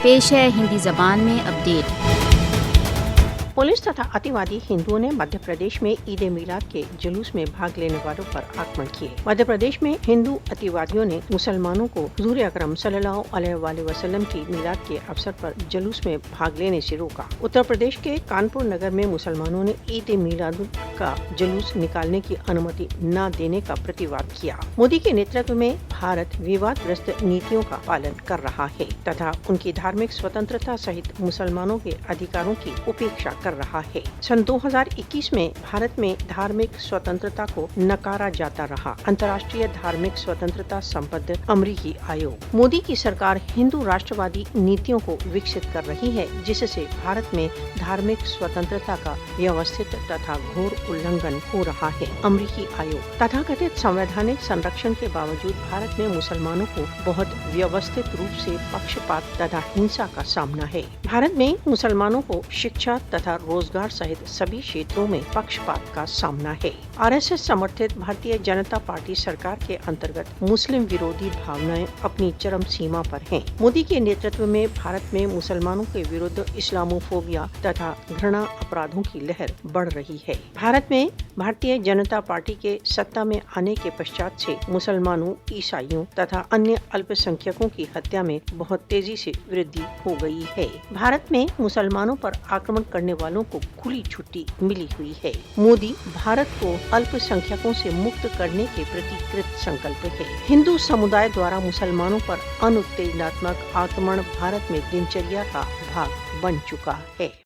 पेश है हिंदी जबान में अपडेट। पुलिस तथा अतिवादी हिंदुओं ने मध्य प्रदेश में ईद मिलाद के जुलूस में भाग लेने वालों पर आक्रमण किए। मध्य प्रदेश में हिंदू अतिवादियों ने मुसलमानों को हुजूर अकरम सल्लल्लाहु अलैहि वसल्लम की मिलाद के अवसर पर जुलूस में भाग लेने से रोका। उत्तर प्रदेश के कानपुर नगर में मुसलमानों ने ईद मिलाद का जुलूस निकालने की अनुमति न देने का प्रतिवाद किया। मोदी के नेतृत्व में भारत विवादग्रस्त नीतियों का पालन कर रहा है तथा उनकी धार्मिक स्वतंत्रता सहित मुसलमानों के अधिकारों की उपेक्षा कर रहा है। सन 2021 में भारत में धार्मिक स्वतंत्रता को नकारा जाता रहा। अंतर्राष्ट्रीय धार्मिक स्वतंत्रता संबद्ध अमरीकी आयोग। मोदी की सरकार हिंदू राष्ट्रवादी नीतियों को विकसित कर रही है, जिससे भारत में धार्मिक स्वतंत्रता का व्यवस्थित तथा घोर उल्लंघन हो रहा है। अमरीकी आयोग। तथाकथित संवैधानिक संरक्षण के बावजूद भारत में मुसलमानों को बहुत व्यवस्थित रूप से पक्षपात तथा हिंसा का सामना है। भारत में मुसलमानों को शिक्षा तथा रोजगार सहित सभी क्षेत्रों में पक्षपात का सामना है। आरएसएस समर्थित भारतीय जनता पार्टी सरकार के अंतर्गत मुस्लिम विरोधी भावनाएं अपनी चरम सीमा पर हैं। मोदी के नेतृत्व में भारत में मुसलमानों के विरुद्ध इस्लामोफोबिया तथा घृणा अपराधों की लहर बढ़ रही है। भारत में भारतीय जनता पार्टी के सत्ता में आने के पश्चात से मुसलमानों, ईसाइयों तथा अन्य अल्पसंख्यकों की हत्या में बहुत तेजी से वृद्धि हो गई है। भारत में मुसलमानों पर आक्रमण करने वालों को खुली छुट्टी मिली हुई है। मोदी भारत को अल्पसंख्यकों से मुक्त करने के प्रति कृत संकल्प है। हिंदू समुदाय द्वारा मुसलमानों पर अनुत्तेजनात्मक आक्रमण भारत में दिनचर्या का भाग बन चुका है।